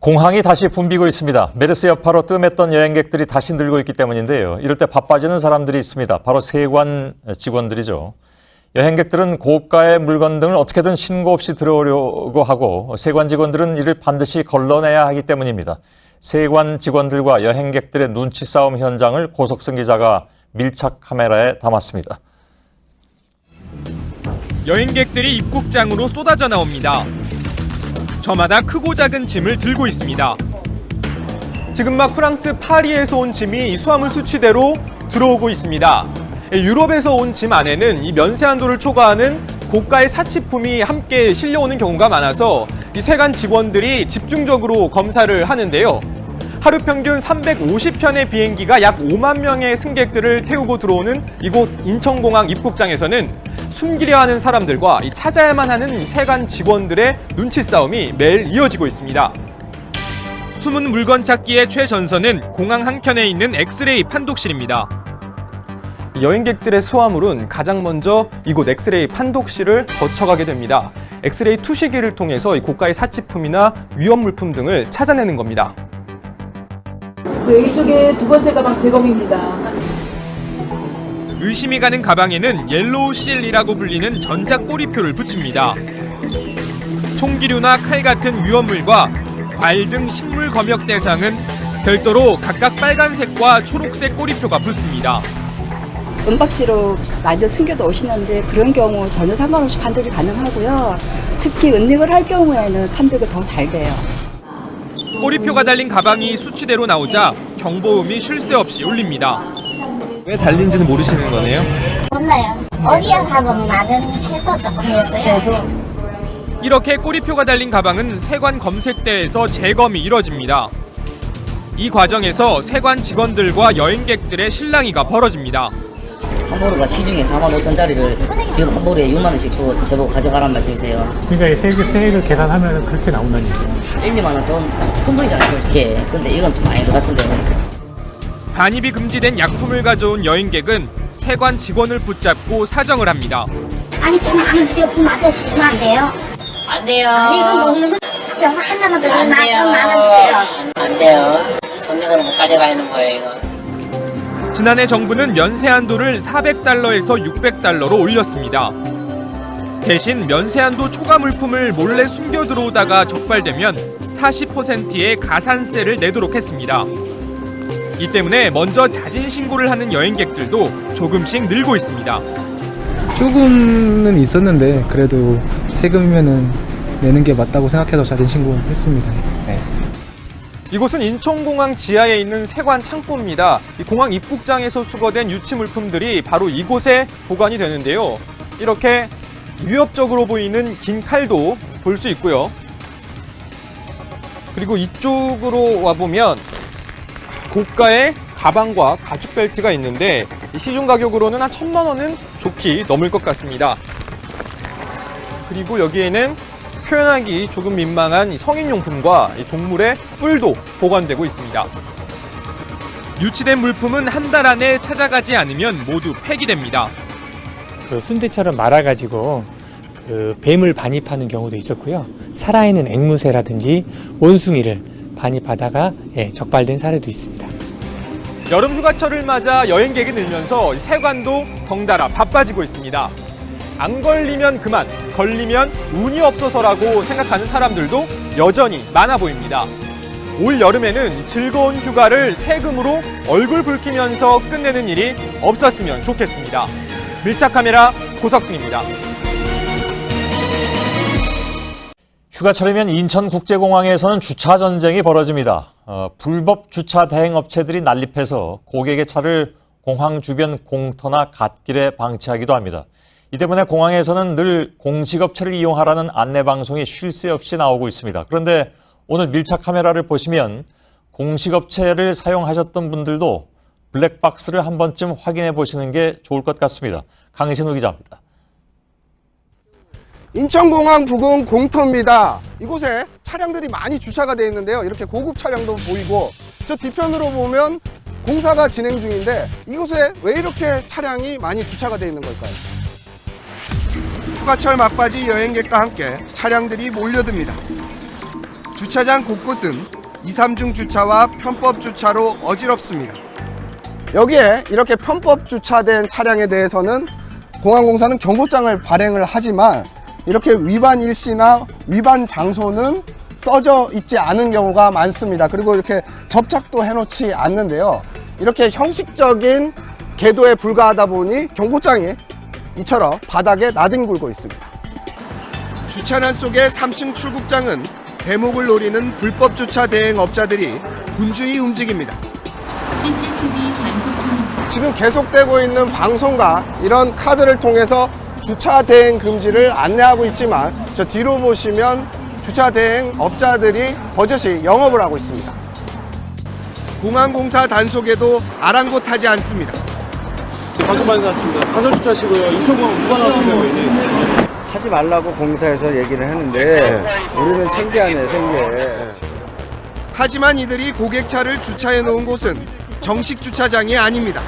공항이 다시 붐비고 있습니다. 메르스 여파로 뜸했던 여행객들이 다시 늘고 있기 때문인데요. 이럴 때 바빠지는 사람들이 있습니다. 바로 세관 직원들이죠. 여행객들은 고가의 물건 등을 어떻게든 신고 없이 들어오려고 하고 세관 직원들은 이를 반드시 걸러내야 하기 때문입니다. 세관 직원들과 여행객들의 눈치 싸움 현장을 고석승 기자가 밀착 카메라에 담았습니다. 여행객들이 입국장으로 쏟아져 나옵니다. 저마다 크고 작은 짐을 들고 있습니다. 지금 막 프랑스 파리에서 온 짐이 수화물 수치대로 들어오고 있습니다. 유럽에서 온 짐 안에는 이 면세 한도를 초과하는 고가의 사치품이 함께 실려오는 경우가 많아서 이 세관 직원들이 집중적으로 검사를 하는데요. 하루 평균 350편의 비행기가 약 5만 명의 승객들을 태우고 들어오는 이곳 인천공항 입국장에서는 숨기려 하는 사람들과 찾아야만 하는 세관 직원들의 눈치 싸움이 매일 이어지고 있습니다. 숨은 물건 찾기의 최전선은 공항 한켠에 있는 엑스레이 판독실입니다. 여행객들의 수화물은 가장 먼저 이곳 엑스레이 판독실을 거쳐가게 됩니다. 엑스레이 투시기를 통해서 고가의 사치품이나 위험 물품 등을 찾아내는 겁니다. 이쪽에 두 번째 가방 재검입니다. 의심이 가는 가방에는 옐로우 실이라고 불리는 전자 꼬리표를 붙입니다. 총기류나 칼 같은 위험물과 과일 등 식물 검역 대상은 별도로 각각 빨간색과 초록색 꼬리표가 붙습니다. 은박지로 많이 숨겨도 오시는데 그런 경우 전혀 상관없이 판독이 가능하고요. 특히 은닉을 할 경우에는 판독이 더 잘 돼요. 꼬리표가 달린 가방이 수치대로 나오자 경보음이 쉴 새 없이 울립니다. 왜 달린지는 모르시는 거네요? 몰라요. 어디에 가면 나는 채소 조금이었어요. 이렇게 꼬리표가 달린 가방은 세관 검색대에서 재검이 이뤄집니다. 이 과정에서 세관 직원들과 여행객들의 실랑이가 벌어집니다. 함부로가 시중에 45,000짜리를 지금 함부로에 6만 원씩 주고 저보고 가져가란 말씀이세요? 그러니까 세액을 계산하면 그렇게 나온다는 얘기죠. 1, 2만 원 돈 큰 돈이잖아요, 솔직히. 근데 이건 좀 많이 것 같은데. 반입이 금지된 약품을 가져온 여행객은 세관 직원을 붙잡고 사정을 합니다. 아니 좀 안 주게 맞춰주시면 안 돼요? 안 돼요. 이거 먹는 거 병 하나만 더 안 돼요. 10,000원 주세요. 안 돼요. 돈내고는 못 가져가는 거예요, 이거. 지난해 정부는 면세 한도를 400달러에서 600달러로 올렸습니다. 대신 면세 한도 초과 물품을 몰래 숨겨 들어오다가 적발되면 40%의 가산세를 내도록 했습니다. 이 때문에 먼저 자진 신고를 하는 여행객들도 조금씩 늘고 있습니다. 조금은 있었는데 그래도 세금이면은 내는 게 맞다고 생각해서 자진 신고했습니다. 네. 이곳은 인천공항 지하에 있는 세관 창고입니다. 이 공항 입국장에서 수거된 유치 물품들이 바로 이곳에 보관이 되는데요. 이렇게 위협적으로 보이는 긴 칼도 볼 수 있고요. 그리고 이쪽으로 와보면 고가의 가방과 가죽 벨트가 있는데 시중 가격으로는 한 1,000만 원은 좋게 넘을 것 같습니다. 그리고 여기에는 표현하기 조금 민망한 성인용품과 동물의 뿔도 보관되고 있습니다. 유치된 물품은 한 달 안에 찾아가지 않으면 모두 폐기됩니다. 순대처럼 말아가지고 뱀을 반입하는 경우도 있었고요. 살아있는 앵무새라든지 원숭이를 반입하다가 적발된 사례도 있습니다. 여름 휴가철을 맞아 여행객이 늘면서 세관도 덩달아 바빠지고 있습니다. 안 걸리면 그만, 걸리면 운이 없어서라고 생각하는 사람들도 여전히 많아 보입니다. 올 여름에는 즐거운 휴가를 세금으로 얼굴 붉히면서 끝내는 일이 없었으면 좋겠습니다. 밀착 카메라 고석승입니다. 휴가철이면 인천국제공항에서는 주차 전쟁이 벌어집니다. 불법 주차 대행 업체들이 난립해서 고객의 차를 공항 주변 공터나 갓길에 방치하기도 합니다. 이 때문에 공항에서는 늘 공식업체를 이용하라는 안내방송이 쉴 새 없이 나오고 있습니다. 그런데 오늘 밀착 카메라를 보시면 공식업체를 사용하셨던 분들도 블랙박스를 한 번쯤 확인해 보시는 게 좋을 것 같습니다. 강신우 기자입니다. 인천공항 부근 공터입니다. 이곳에 차량들이 많이 주차가 되어 있는데요. 이렇게 고급 차량도 보이고 저 뒤편으로 보면 공사가 진행 중인데 이곳에 왜 이렇게 차량이 많이 주차가 되어 있는 걸까요? 휴가철 막바지 여행객과 함께 차량들이 몰려듭니다. 주차장 곳곳은 2, 3중 주차와 편법 주차로 어지럽습니다. 여기에 이렇게 편법 주차된 차량에 대해서는 공항공사는 경고장을 발행을 하지만 이렇게 위반 일시나 위반 장소는 써져 있지 않은 경우가 많습니다. 그리고 이렇게 접착도 해놓지 않는데요. 이렇게 형식적인 계도에 불과하다 보니 경고장이 이처럼 바닥에 나뒹굴고 있습니다. 주차난 속의 3층 출국장은 대목을 노리는 불법 주차 대행업자들이 분주히 움직입니다. 지금 계속되고 있는 방송과 이런 카드를 통해서 주차 대행 금지를 안내하고 있지만 저 뒤로 보시면 주차 대행 업자들이 버젓이 영업을 하고 있습니다. 공항공사 단속에도 아랑곳하지 않습니다. 과속받은 것 같습니다. 사설 주차시고요. 인천공항 무관화시라고 있네요. 하지 말라고 공사에서 얘기를 했는데 우리는 생계하네, 생계. 하지만 이들이 고객차를 주차해 놓은 곳은 정식 주차장이 아닙니다.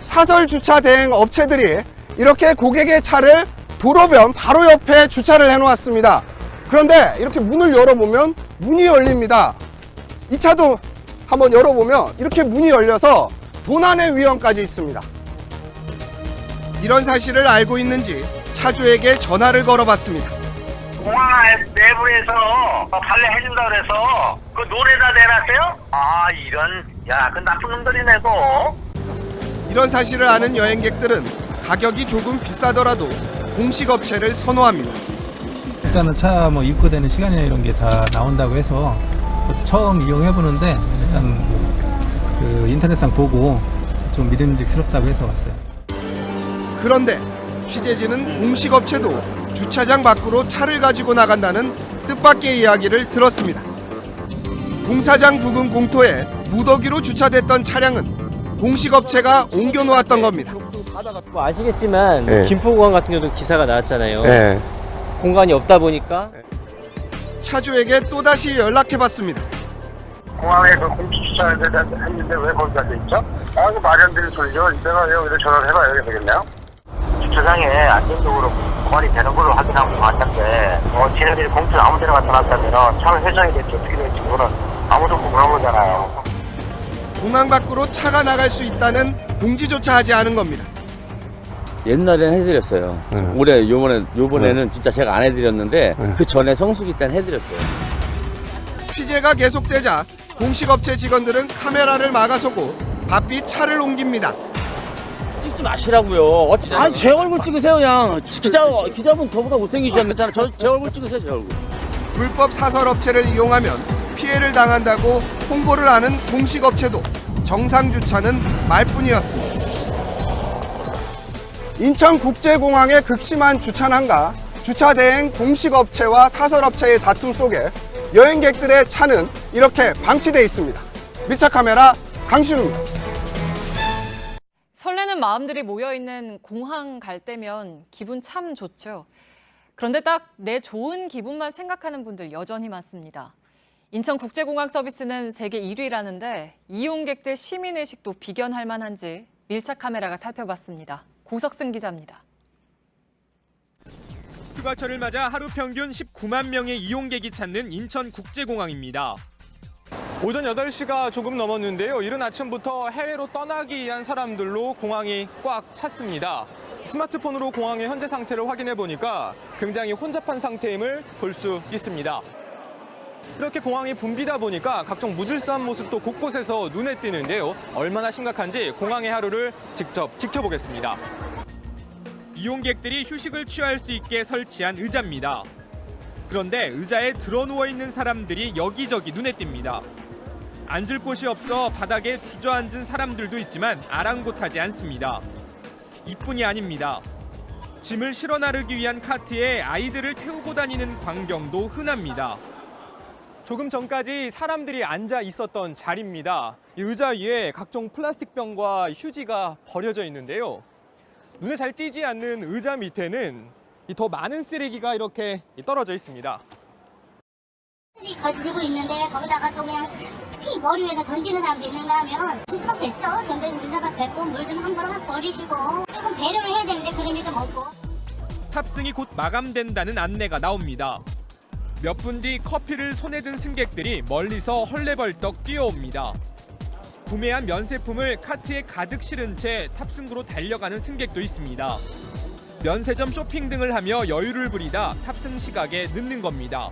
사설 주차 대행 업체들이 이렇게 고객의 차를 도로변 바로 옆에 주차를 해 놓았습니다. 그런데 이렇게 문을 열어보면 문이 열립니다. 이 차도 한번 열어보면 이렇게 문이 열려서 도난의 위험까지 있습니다. 이런 사실을 알고 있는지 차주에게 전화를 걸어봤습니다. 공항 내부에서 발레 해준다 그래서 그 논에다 내놨어요? 아 이런, 야 그 나쁜 놈들이네 또. 이런 사실을 아는 여행객들은 가격이 조금 비싸더라도 공식 업체를 선호합니다. 일단은 차 뭐 입고되는 시간이나 이런 게 다 나온다고 해서 처음 이용해 보는데 일단 그 인터넷상 보고 좀 믿음직스럽다고 해서 왔어요. 그런데 취재진은 공식 업체도 주차장 밖으로 차를 가지고 나간다는 뜻밖의 이야기를 들었습니다. 공사장 부근 공터에 무더기로 주차됐던 차량은 공식 업체가 옮겨 놓았던 겁니다. 뭐 아시겠지만 네. 김포공항 같은 경우도 기사가 나왔잖아요. 네. 공간이 없다 보니까 차주에게 또다시 연락해봤습니다. 공항에 그 공기 주차했는데 왜 거기가 돼 있죠? 아 이거 말이 안 되는 소리죠. 내가 여기서 전화를 해봐야 되겠네요. 주차장에 안정적으로 보관이 되는 걸로 확인하고 왔는데 지네들이 공투를 아무 데나 갖다 놨다면 차는 회전이 될지 어떻게 될지 그거는 아무도 모르는 거잖아요. 공항 밖으로 차가 나갈 수 있다는 공지조차 하지 않은 겁니다. 옛날엔 해드렸어요. 올해 요번에는 진짜 제가 안 해드렸는데 그 전에 성수기 때는 해드렸어요. 취재가 계속되자 공식 업체 직원들은 카메라를 막아서고 바삐 차를 옮깁니다. 찍지 마시라고요. 아니 제 얼굴 찍으세요 그냥. 기자분 저보다 못생기셨잖아요. 제 얼굴 찍으세요 제 얼굴. 불법 사설 업체를 이용하면 피해를 당한다고 홍보를 하는 공식 업체도 정상 주차는 말뿐이었습니다. 인천국제공항의 극심한 주차난과 주차 대행 공식 업체와 사설 업체의 다툼 속에 여행객들의 차는 이렇게 방치돼 있습니다. 밀착 카메라 강신우입니다. 설레는 마음들이 모여있는 공항 갈 때면 기분 참 좋죠. 그런데 딱 내 좋은 기분만 생각하는 분들 여전히 많습니다. 인천국제공항 서비스는 세계 1위라는데 이용객들 시민의식도 비견할 만한지 밀착 카메라가 살펴봤습니다. 고석승 기자입니다. 휴가철을 맞아 하루 평균 19만 명의 이용객이 찾는 인천국제공항입니다. 오전 8시가 조금 넘었는데요. 이른 아침부터 해외로 떠나기 위한 사람들로 공항이 꽉 찼습니다. 스마트폰으로 공항의 현재 상태를 확인해 보니까 굉장히 혼잡한 상태임을 볼 수 있습니다. 이렇게 공항이 붐비다 보니까 각종 무질서한 모습도 곳곳에서 눈에 띄는데요. 얼마나 심각한지 공항의 하루를 직접 지켜보겠습니다. 이용객들이 휴식을 취할 수 있게 설치한 의자입니다. 그런데 의자에 드러누워 있는 사람들이 여기저기 눈에 띕니다. 앉을 곳이 없어 바닥에 주저앉은 사람들도 있지만 아랑곳하지 않습니다. 이뿐이 아닙니다. 짐을 실어 나르기 위한 카트에 아이들을 태우고 다니는 광경도 흔합니다. 조금 전까지 사람들이 앉아 있었던 자리입니다. 이 의자 위에 각종 플라스틱 병과 휴지가 버려져 있는데요. 눈에 잘 띄지 않는 의자 밑에는 더 많은 쓰레기가 이렇게 떨어져 있습니다. 가지고 있는데 거기다가 또 그냥 피 머리 위에다 던지는 사람도 있는가 하면 진짜 뱉죠. 근데 문제가 뱉고 물 좀 함부로 확 버리시고 조금 배려를 해야 되는데 그런 게 좀 없고. 탑승이 곧 마감된다는 안내가 나옵니다. 몇 분 뒤 커피를 손에 든 승객들이 멀리서 헐레벌떡 뛰어옵니다. 구매한 면세품을 카트에 가득 실은 채 탑승구로 달려가는 승객도 있습니다. 면세점 쇼핑 등을 하며 여유를 부리다 탑승 시각에 늦는 겁니다.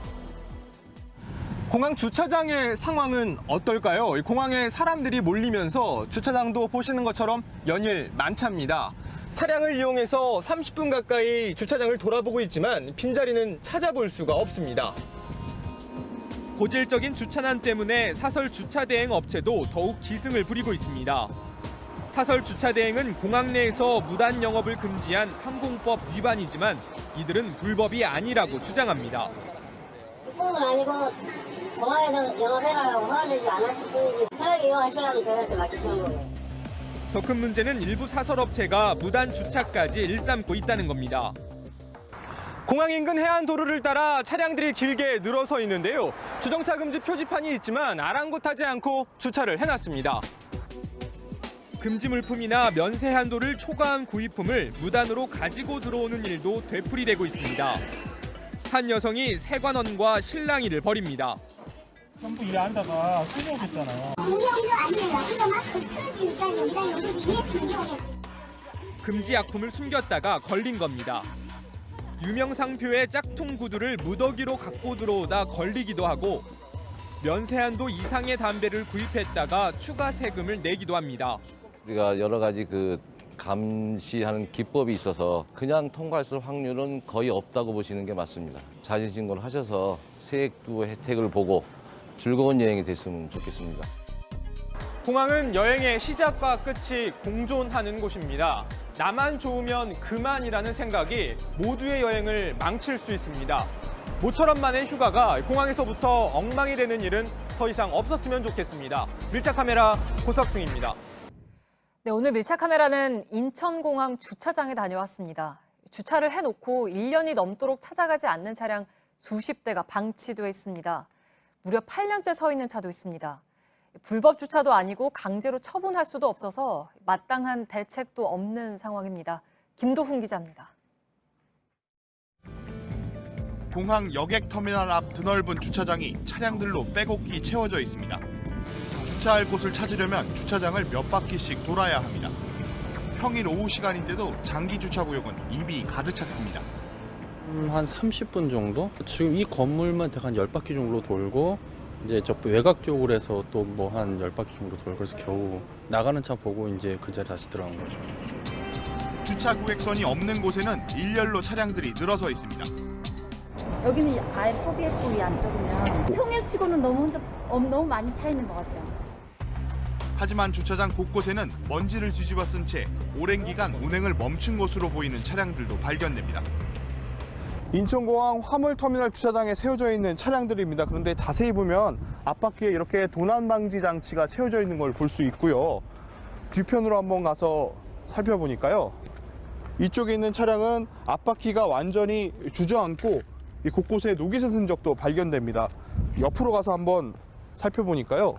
공항 주차장의 상황은 어떨까요? 공항에 사람들이 몰리면서 주차장도 보시는 것처럼 연일 만차입니다. 차량을 이용해서 30분 가까이 주차장을 돌아보고 있지만 빈자리는 찾아볼 수가 없습니다. 고질적인 주차난 때문에 사설 주차 대행 업체도 더욱 기승을 부리고 있습니다. 사설 주차 대행은 공항 내에서 무단 영업을 금지한 항공법 위반이지만 이들은 불법이 아니라고 주장합니다. 불법은 아니고 공항에서 영업해달라고 허가되지 않았을 뿐이지 편하게 이용하시려면 저희한테 맡기시는 거예요. 더 큰 문제는 일부 사설업체가 무단 주차까지 일삼고 있다는 겁니다. 공항 인근 해안도로를 따라 차량들이 길게 늘어서 있는데요. 주정차 금지 표지판이 있지만 아랑곳하지 않고 주차를 해놨습니다. 금지 물품이나 면세 한도를 초과한 구입품을 무단으로 가지고 들어오는 일도 되풀이되고 있습니다. 한 여성이 세관원과 실랑이를 벌입니다. 전부 일 한다가 숨겨오겠잖아요. 공개용도 아니에요. 이거 막 틀어지니까 여기다 여기 위에 숨겨오겠어요. 금지 약품을 숨겼다가 걸린 겁니다. 유명 상표의 짝퉁 구두를 무더기로 갖고 들어오다 걸리기도 하고 면세한도 이상의 담배를 구입했다가 추가 세금을 내기도 합니다. 우리가 여러 가지 감시하는 기법이 있어서 그냥 통과했을 확률은 거의 없다고 보시는 게 맞습니다. 자진신고를 하셔서 세액도 혜택을 보고 즐거운 여행이 됐으면 좋겠습니다. 공항은 여행의 시작과 끝이 공존하는 곳입니다. 나만 좋으면 그만이라는 생각이 모두의 여행을 망칠 수 있습니다. 모처럼만의 휴가가 공항에서부터 엉망이 되는 일은 더 이상 없었으면 좋겠습니다. 밀착카메라 고석승입니다. 네, 오늘 밀착카메라는 인천공항 주차장에 다녀왔습니다. 주차를 해놓고 1년이 넘도록 찾아가지 않는 차량 수십 대가 방치돼 있습니다. 무려 8년째 서 있는 차도 있습니다. 불법 주차도 아니고 강제로 처분할 수도 없어서 마땅한 대책도 없는 상황입니다. 김도훈 기자입니다. 공항 여객터미널 앞 드넓은 주차장이 차량들로 빼곡히 채워져 있습니다. 주차할 곳을 찾으려면 주차장을 몇 바퀴씩 돌아야 합니다. 평일 오후 시간인데도 장기 주차구역은 이미 가득 찼습니다. 한 30분 정도? 지금 이 건물만 대략 한 10바퀴 정도 돌고 이제 저 외곽 쪽으로 해서 또 뭐 한 10바퀴 정도 돌고 그래서 겨우 나가는 차 보고 이제 그 자리에 다시 들어간 거죠. 주차 구획선이 없는 곳에는 일렬로 차량들이 늘어서 있습니다. 여기는 아예 포기했고 이 안쪽은요. 평일치고는 너무 많이 차 있는 것 같아요. 하지만 주차장 곳곳에는 먼지를 뒤집어 쓴 채 오랜 기간 운행을 멈춘 것으로 보이는 차량들도 발견됩니다. 인천공항 화물터미널 주차장에 세워져 있는 차량들입니다. 그런데 자세히 보면 앞바퀴에 이렇게 도난 방지 장치가 채워져 있는 걸 볼 수 있고요. 뒤편으로 한번 가서 살펴보니까요. 이쪽에 있는 차량은 앞바퀴가 완전히 주저앉고 이 곳곳에 녹이 젖은 흔적도 발견됩니다. 옆으로 가서 한번 살펴보니까요.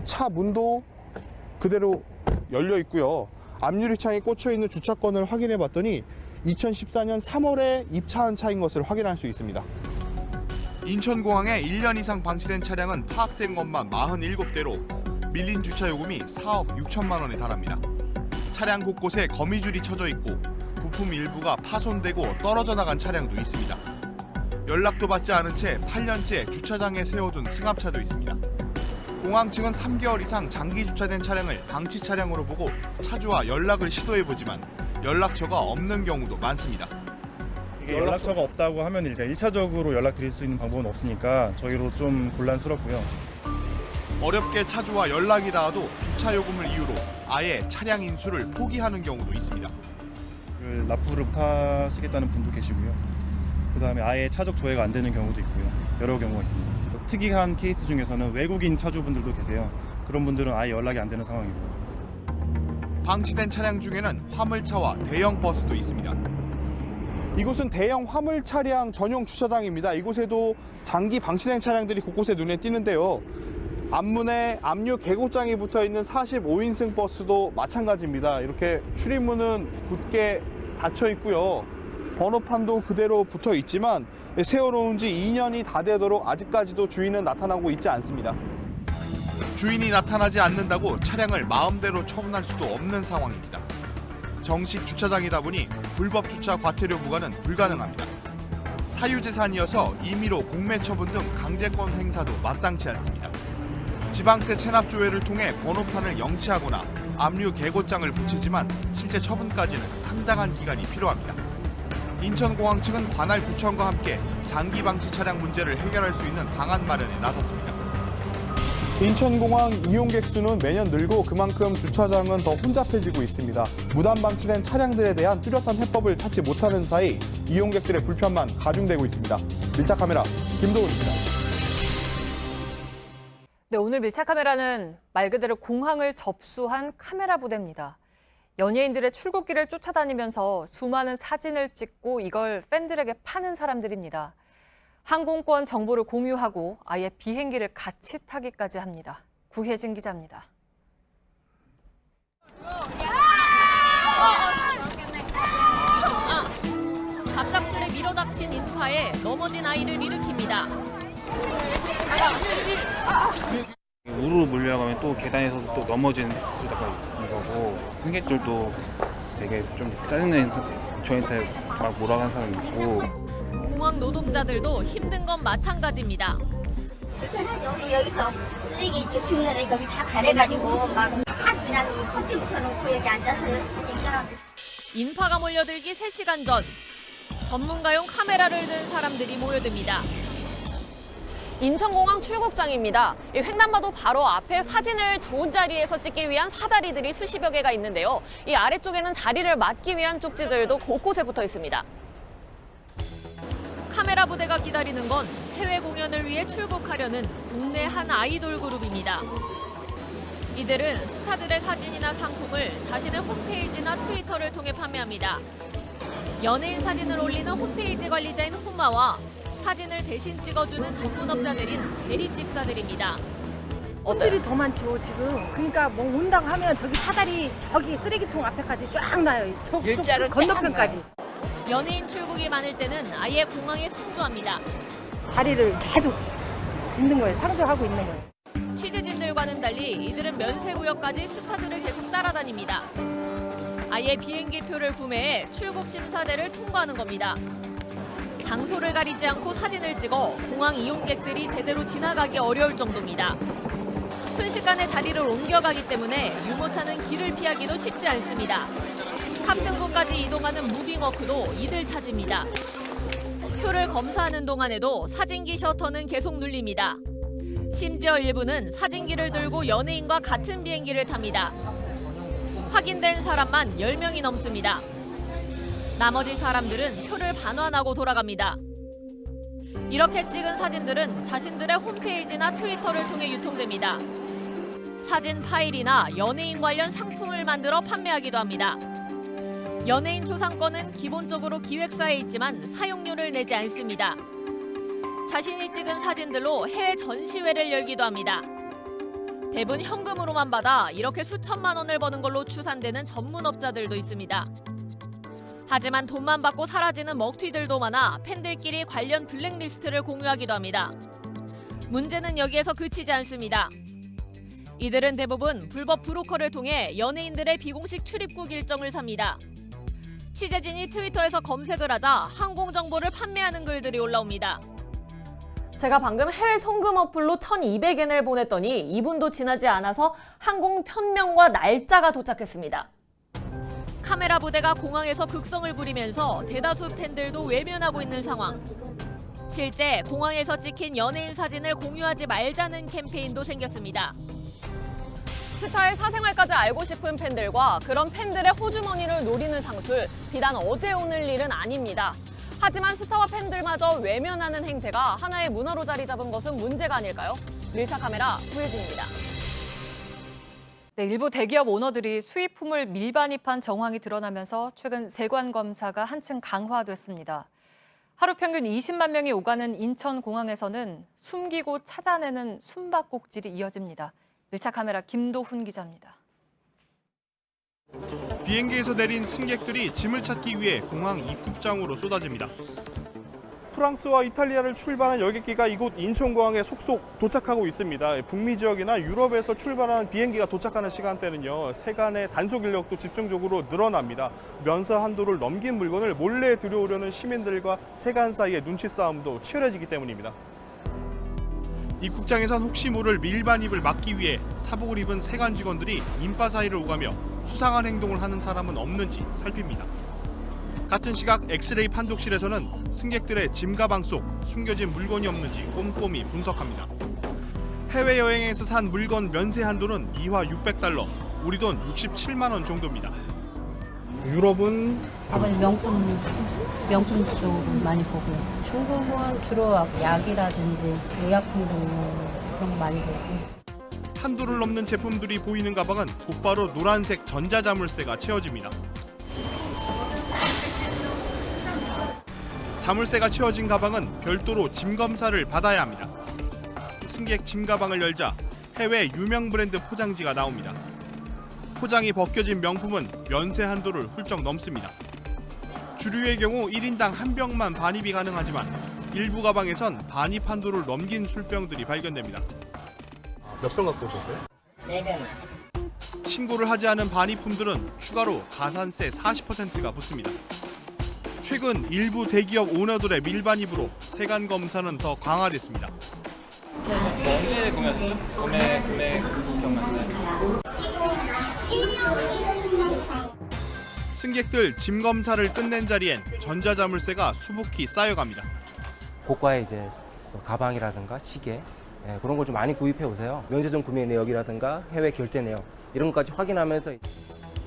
차 문도 그대로 열려 있고요. 앞유리창에 꽂혀 있는 주차권을 확인해 봤더니 2014년 3월에 입차한 차인 것을 확인할 수 있습니다. 인천공항에 1년 이상 방치된 차량은 파악된 것만 47대로 밀린 주차 요금이 4억 6천만 원에 달합니다. 차량 곳곳에 거미줄이 쳐져 있고 부품 일부가 파손되고 떨어져 나간 차량도 있습니다. 연락도 받지 않은 채 8년째 주차장에 세워둔 승합차도 있습니다. 공항 측은 3개월 이상 장기 주차된 차량을 방치 차량으로 보고 차주와 연락을 시도해보지만 연락처가 없는 경우도 많습니다. 이게 연락처가 없다고 하면 일단 1차적으로 연락드릴 수 있는 방법은 없으니까 저희로 좀 곤란스럽고요. 어렵게 차주와 연락이 닿아도 주차 요금을 이유로 아예 차량 인수를 포기하는 경우도 있습니다. 납부를 못하시겠다는 분도 계시고요. 그다음에 아예 차적 조회가 안 되는 경우도 있고요. 여러 경우가 있습니다. 특이한 케이스 중에서는 외국인 차주분들도 계세요. 그런 분들은 아예 연락이 안 되는 상황이고요. 방치된 차량 중에는 화물차와 대형 버스도 있습니다. 이곳은 대형 화물 차량 전용 주차장입니다. 이곳에도 장기 방치된 차량들이 곳곳에 눈에 띄는데요. 앞문에 압류 계곡장이 붙어 있는 45인승 버스도 마찬가지입니다. 이렇게 출입문은 굳게 닫혀 있고요. 번호판도 그대로 붙어 있지만 세워놓은 지 2년이 다 되도록 아직까지도 주인은 나타나고 있지 않습니다. 주인이 나타나지 않는다고 차량을 마음대로 처분할 수도 없는 상황입니다. 정식 주차장이다 보니 불법 주차 과태료 부과는 불가능합니다. 사유재산이어서 임의로 공매 처분 등 강제권 행사도 마땅치 않습니다. 지방세 체납 조회를 통해 번호판을 영치하거나 압류 개고장을 붙이지만 실제 처분까지는 상당한 기간이 필요합니다. 인천공항 측은 관할 구청과 함께 장기 방치 차량 문제를 해결할 수 있는 방안 마련에 나섰습니다. 인천공항 이용객 수는 매년 늘고 그만큼 주차장은 더 혼잡해지고 있습니다. 무단 방치된 차량들에 대한 뚜렷한 해법을 찾지 못하는 사이 이용객들의 불편만 가중되고 있습니다. 밀착 카메라 김도훈입니다. 네, 오늘 밀착 카메라는 말 그대로 공항을 접수한 카메라 부대입니다. 연예인들의 출국길을 쫓아다니면서 수많은 사진을 찍고 이걸 팬들에게 파는 사람들입니다. 항공권 정보를 공유하고 아예 비행기를 같이 타기까지 합니다. 구혜진 기자입니다. 갑작스레 밀어닥친 인파에 넘어진 아이를 일으킵니다. 우르르 몰려가면 또 계단에서도 또 넘어지는 수가 있는 거고 승객들도 되게 좀 짜증내서 저희한테 막 몰아가는 사람이 있고 공항 노동자들도 힘든 건 마찬가지입니다. 여기서 쓰레기 죽는 애 여기 다 가려가지고 막 그냥 콘티 붙여놓고 여기 앉아서 쓰니까 인파가 몰려들기 3시간 전 전문가용 카메라를 든 사람들이 모여듭니다. 인천공항 출국장입니다. 이 횡단보도 바로 앞에 사진을 좋은 자리에서 찍기 위한 사다리들이 수십여 개가 있는데요. 이 아래쪽에는 자리를 맡기 위한 쪽지들도 곳곳에 붙어 있습니다. 카메라 부대가 기다리는 건 해외 공연을 위해 출국하려는 국내 한 아이돌 그룹입니다. 이들은 스타들의 사진이나 상품을 자신의 홈페이지나 트위터를 통해 판매합니다. 연예인 사진을 올리는 홈페이지 관리자인 홈마와 사진을 대신 찍어주는 전문업자들인 대리찍사들입니다. 홈들이 더 많죠 지금. 그러니까 뭐 온다고 하면 저기 사다리 저기 쓰레기통 앞에까지 쫙 나요. 저 건너편까지. 연예인 출국이 많을 때는 아예 공항에 상주합니다. 자리를 계속 있는 거예요. 상주하고 있는 거예요. 취재진들과는 달리 이들은 면세구역까지 스타들을 계속 따라다닙니다. 아예 비행기표를 구매해 출국 심사대를 통과하는 겁니다. 장소를 가리지 않고 사진을 찍어 공항 이용객들이 제대로 지나가기 어려울 정도입니다. 순식간에 자리를 옮겨가기 때문에 유모차는 길을 피하기도 쉽지 않습니다. 탑승구까지 이동하는 무빙워크도 이들 차지입니다. 표를 검사하는 동안에도 사진기 셔터는 계속 눌립니다. 심지어 일부는 사진기를 들고 연예인과 같은 비행기를 탑니다. 확인된 사람만 10명이 넘습니다. 나머지 사람들은 표를 반환하고 돌아갑니다. 이렇게 찍은 사진들은 자신들의 홈페이지나 트위터를 통해 유통됩니다. 사진 파일이나 연예인 관련 상품을 만들어 판매하기도 합니다. 연예인 초상권은 기본적으로 기획사에 있지만 사용료를 내지 않습니다. 자신이 찍은 사진들로 해외 전시회를 열기도 합니다. 대부분 현금으로만 받아 이렇게 수천만 원을 버는 걸로 추산되는 전문업자들도 있습니다. 하지만 돈만 받고 사라지는 먹튀들도 많아 팬들끼리 관련 블랙리스트를 공유하기도 합니다. 문제는 여기에서 그치지 않습니다. 이들은 대부분 불법 브로커를 통해 연예인들의 비공식 출입국 일정을 삽니다. 취재진이 트위터에서 검색을 하자 항공 정보를 판매하는 글들이 올라옵니다. 제가 방금 해외 송금 어플로 1,200엔을 보냈더니 2분도 지나지 않아서 항공 편명과 날짜가 도착했습니다. 카메라 부대가 공항에서 극성을 부리면서 대다수 팬들도 외면하고 있는 상황. 실제 공항에서 찍힌 연예인 사진을 공유하지 말자는 캠페인도 생겼습니다. 스타의 사생활까지 알고 싶은 팬들과 그런 팬들의 호주머니를 노리는 상술, 비단 어제 오늘 일은 아닙니다. 하지만 스타와 팬들마저 외면하는 행태가 하나의 문화로 자리 잡은 것은 문제가 아닐까요? 밀착 카메라 구혜진입니다. 네, 일부 대기업 오너들이 수입품을 밀반입한 정황이 드러나면서 최근 세관 검사가 한층 강화됐습니다. 하루 평균 20만 명이 오가는 인천공항에서는 숨기고 찾아내는 숨바꼭질이 이어집니다. 밀착 카메라 김도훈 기자입니다. 비행기에서 내린 승객들이 짐을 찾기 위해 공항 입국장으로 쏟아집니다. 프랑스와 이탈리아를 출발한 여객기가 이곳 인천공항에 속속 도착하고 있습니다. 북미 지역이나 유럽에서 출발한 비행기가 도착하는 시간대는요, 세간의 단속 인력도 집중적으로 늘어납니다. 면세 한도를 넘긴 물건을 몰래 들여오려는 시민들과 세간 사이의 눈치 싸움도 치열해지기 때문입니다. 입국장에선 혹시 모를 밀반입을 막기 위해 사복을 입은 세관 직원들이 인파 사이를 오가며 수상한 행동을 하는 사람은 없는지 살핍니다. 같은 시각 엑스레이 판독실에서는 승객들의 짐 가방 속 숨겨진 물건이 없는지 꼼꼼히 분석합니다. 해외여행에서 산 물건 면세 한도는 이화 600달러, 우리 돈 67만 원 정도입니다. 유럽은 아버지 명품 쪽으로 많이 보고요. 중국은 주로 약이라든지 의약품도 그런 거 많이 보고. 한도를 넘는 제품들이 보이는 가방은 곧바로 노란색 전자자물쇠가 채워집니다. 자물쇠가 채워진 가방은 별도로 짐 검사를 받아야 합니다. 승객 짐 가방을 열자 해외 유명 브랜드 포장지가 나옵니다. 포장이 벗겨진 명품은 면세 한도를 훌쩍 넘습니다. 주류의 경우 1인당 한 병만 반입이 가능하지만 일부 가방에선 반입 한도를 넘긴 술병들이 발견됩니다. 몇 병 갖고 오셨어요? 4병. 신고를 하지 않은 반입품들은 추가로 가산세 40%가 붙습니다. 최근 일부 대기업 오너들의 밀반입으로 세관 검사는 더 강화됐습니다. 언제 구매하셨죠? 구매 금액 기억나시나요? 승객들 짐 검사를 끝낸 자리엔 전자자물쇠가 수북히 쌓여갑니다. 고가의 이제 가방이라든가 시계 그런 걸 좀 많이 구입해 오세요. 면세점 구매 내역이라든가 해외 결제 내역 이런 것까지 확인하면서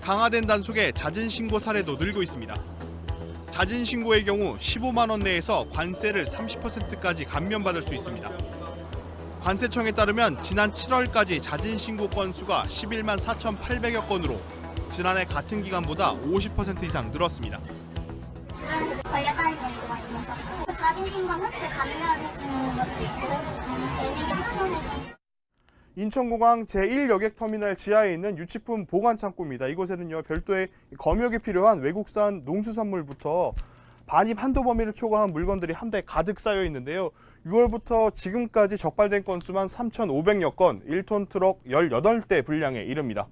강화된 단속에 잦은 신고 사례도 늘고 있습니다. 잦은 신고의 경우 15만 원 내에서 관세를 30%까지 감면받을 수 있습니다. 관세청에 따르면 지난 7월까지 잦은 신고 건수가 11만 4,800여 건으로 지난해 같은 기간보다 50% 이상 늘었습니다. 걸렸다는 정도가 있어서 잦은 신고는 감면해주는 것도 있고 내는 게 속편해서. 인천공항 제1여객터미널 지하에 있는 유치품 보관 창고입니다. 이곳에는요, 별도의 검역이 필요한 외국산 농수산물부터 반입 한도 범위를 초과한 물건들이 한 대 가득 쌓여 있는데요. 6월부터 지금까지 적발된 건수만 3,500여 건, 1톤 트럭 18대 분량에 이릅니다.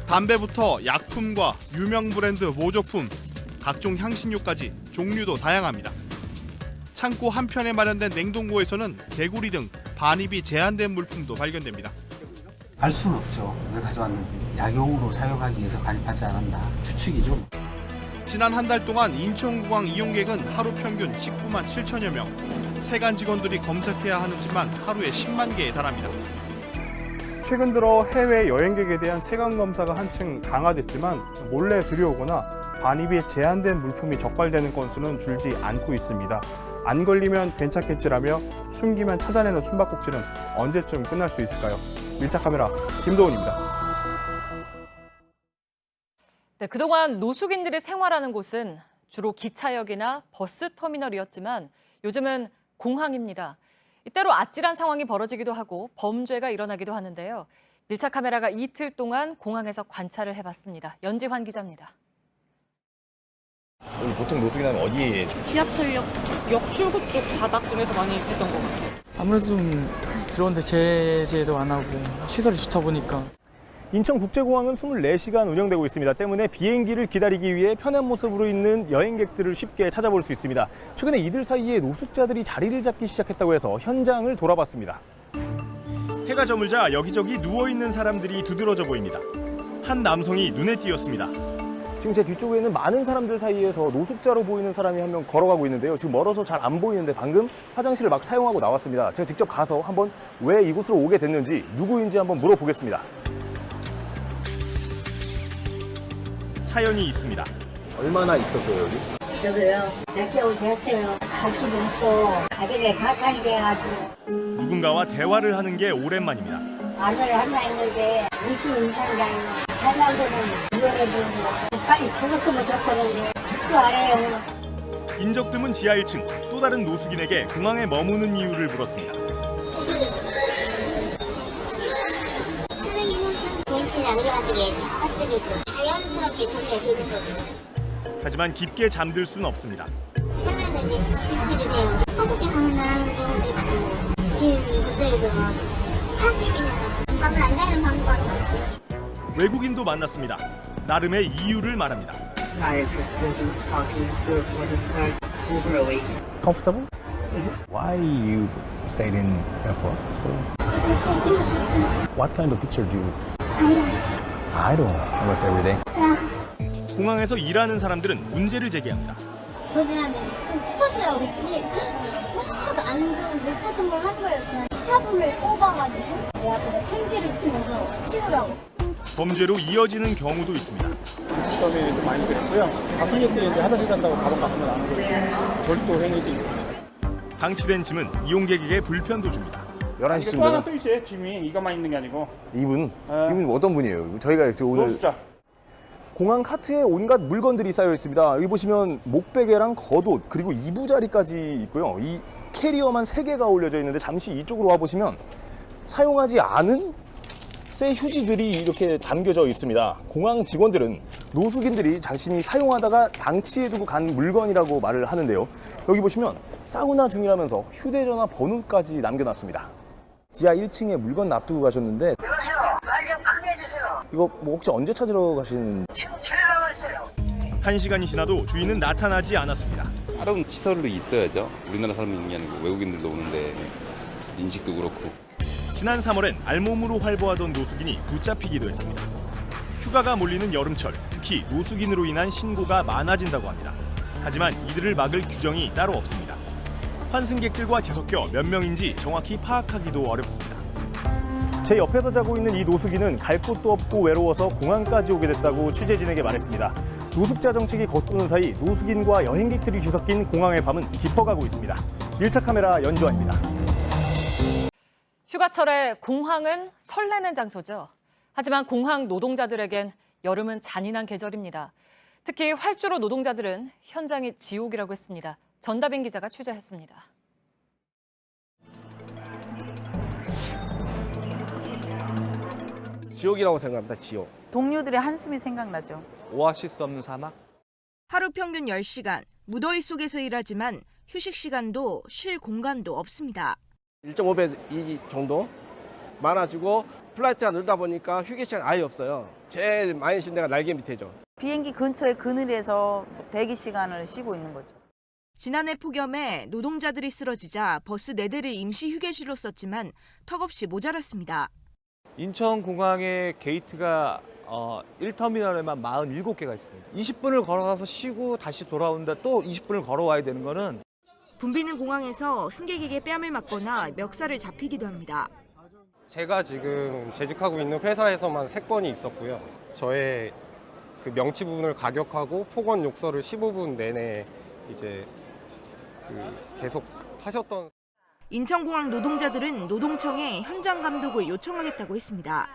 담배부터 약품과 유명 브랜드 모조품, 각종 향신료까지 종류도 다양합니다. 창고 한편에 마련된 냉동고에서는 개구리 등 반입이 제한된 물품도 발견됩니다. 알 수는 없죠. 왜 가져왔는지. 약용으로 사용하기 위해서 반입하지 않았나. 추측이죠. 지난 한 달 동안 인천공항 이용객은 하루 평균 19만 7천여 명. 세관 직원들이 검색해야 하는 짐만 하루에 10만 개에 달합니다. 최근 들어 해외 여행객에 대한 세관 검사가 한층 강화됐지만 몰래 들여오거나 반입이 제한된 물품이 적발되는 건수는 줄지 않고 있습니다. 안 걸리면 괜찮겠지라며 숨기면 찾아내는 숨바꼭질은 언제쯤 끝날 수 있을까요? 밀착 카메라 김도훈입니다. 네, 그동안 노숙인들이 생활하는 곳은 주로 기차역이나 버스터미널이었지만 요즘은 공항입니다. 이때로 아찔한 상황이 벌어지기도 하고 범죄가 일어나기도 하는데요. 밀착 카메라가 이틀 동안 공항에서 관찰을 해봤습니다. 연지환 기자입니다. 여기 보통 노숙인하면 어디에? 지하철역 역 출구 쪽 바닥쯤에서 많이 했던 것 같아요. 아무래도 좀 들어오는데 제재도 안 하고 시설이 좋다 보니까. 인천국제공항은 24시간 운영되고 있습니다. 때문에 비행기를 기다리기 위해 편한 모습으로 있는 여행객들을 쉽게 찾아볼 수 있습니다. 최근에 이들 사이에 노숙자들이 자리를 잡기 시작했다고 해서 현장을 돌아봤습니다. 해가 저물자 여기저기 누워있는 사람들이 두드러져 보입니다. 한 남성이 눈에 띄었습니다. 지금 제 뒤쪽에는 많은 사람들 사이에서 노숙자로 보이는 사람이 한 명 걸어가고 있는데요. 지금 멀어서 잘 안 보이는데 방금 화장실을 막 사용하고 나왔습니다. 제가 직접 가서 한번 왜 이곳으로 오게 됐는지 누구인지 한번 물어보겠습니다. 사연이 있습니다. 얼마나 있었어요, 여기? 저도요. 몇 개월 됐어요. 갈수도 없고 가게를 가까이 돼가지고 누군가와 대화를 하는 게 오랜만입니다. 말을 한다 했는데 무슨 인상이잖아요. 할망도는 위험해지고 빨리 죽었으면 좋거든요. 죽도 알아요. 인적 드문 지하 1층, 또 다른 노숙인에게 공항에 머무는 이유를 물었습니다. 벤치나 의자 같은 게 저쪽에 자연스럽게 정리해 주는 거거든요. 하지만 깊게 잠들 수는 없습니다. 이상한데 때문에 지치게 돼요. 한국에 가면 나가는 경우도 있고 지금 호텔도 막 파악시키잖아. 가면 안 되는 방법도 있고. 외국인도 만났습니다. 나름의 이유를 말합니다. Comfortable? Why you stayed in airport? So, what kind of picture do you? I don't. Almost every day. 공항에서 일하는 사람들은 문제를 제기합니다. 보지라면 좀 스쳤어요. 우리끼리 막 안 좋은 물 같은 걸 한 거예요. 그냥 화분을 뽑아가지고 내 앞에서 탱기를 치면서 치우라고. 범죄로 이어지는 경우도 있습니다. 시점이 좀 많이 그랬고요. 가수님들이 이제 화장실 간다고 가방 같은 걸 안 하고 절도 행위도 있고. 방치된 짐은 이용객에게 불편도 줍니다. 11시쯤 또 하나 또 있어요. 짐이 이것만 있는 게 아니고. 이분 어떤 분이에요? 저희가 지금 오늘 노숙자. 공항 카트에 온갖 물건들이 쌓여 있습니다. 여기 보시면 목베개랑 겉옷 그리고 이부자리까지 있고요. 이 캐리어만 3개가 올려져 있는데 잠시 이쪽으로 와 보시면 사용하지 않은 새 휴지들이 이렇게 담겨져 있습니다. 공항 직원들은 노숙인들이 자신이 사용하다가 방치해두고 간 물건이라고 말을 하는데요. 여기 보시면 사우나 중이라면서 휴대전화 번호까지 남겨놨습니다. 지하 1층에 물건 놔두고 가셨는데 이거 뭐 혹시 언제 찾으러 가시는? 1시간이 지나도 주인은 나타나지 않았습니다. 다른 시설로 있어야죠. 우리나라 사람이 있는 게 아니고 외국인들도 오는데 인식도 그렇고. 지난 3월엔 알몸으로 활보하던 노숙인이 붙잡히기도 했습니다. 휴가가 몰리는 여름철, 특히 노숙인으로 인한 신고가 많아진다고 합니다. 하지만 이들을 막을 규정이 따로 없습니다. 환승객들과 뒤섞여 몇 명인지 정확히 파악하기도 어렵습니다. 제 옆에서 자고 있는 이 노숙인은 갈 곳도 없고 외로워서 공항까지 오게 됐다고 취재진에게 말했습니다. 노숙자 정책이 겉도는 사이 노숙인과 여행객들이 뒤섞인 공항의 밤은 깊어가고 있습니다. 1차 카메라 연주환입니다. 휴가철에 공항은 설레는 장소죠. 하지만 공항 노동자들에겐 여름은 잔인한 계절입니다. 특히 활주로 노동자들은 현장이 지옥이라고 했습니다. 전다빈 기자가 취재했습니다. 지옥이라고 생각합니다. 지옥. 동료들의 한숨이 생각나죠. 오아시스 없는 사막? 하루 평균 10시간, 무더위 속에서 일하지만 휴식 시간도 쉴 공간도 없습니다. 1.5배 정도 많아지고 플라이트가 늘다 보니까 휴게 시간 아예 없어요. 제일 많이 쉰 데가 날개 밑에죠. 비행기 근처에 그늘에서 대기 시간을 쉬고 있는 거죠. 지난해 폭염에 노동자들이 쓰러지자 버스 4대를 임시 휴게실로 썼지만 턱없이 모자랐습니다. 인천공항의 게이트가 1터미널에만 47개가 있습니다. 20분을 걸어가서 쉬고 다시 돌아오는데 또 20분을 걸어와야 되는 거는 붐비는 공항에서 승객에게 뺨을 맞거나 멱살을 잡히기도 합니다. 제가 지금 재직하고 있는 회사에서만 3건이 있었고요. 저의 그 명치 부분을 가격하고 폭언 욕설을 15분 내내 이제 계속 하셨던. 인천공항 노동자들은 노동청에 현장 감독을 요청하겠다고 했습니다.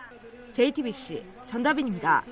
JTBC 전다빈입니다.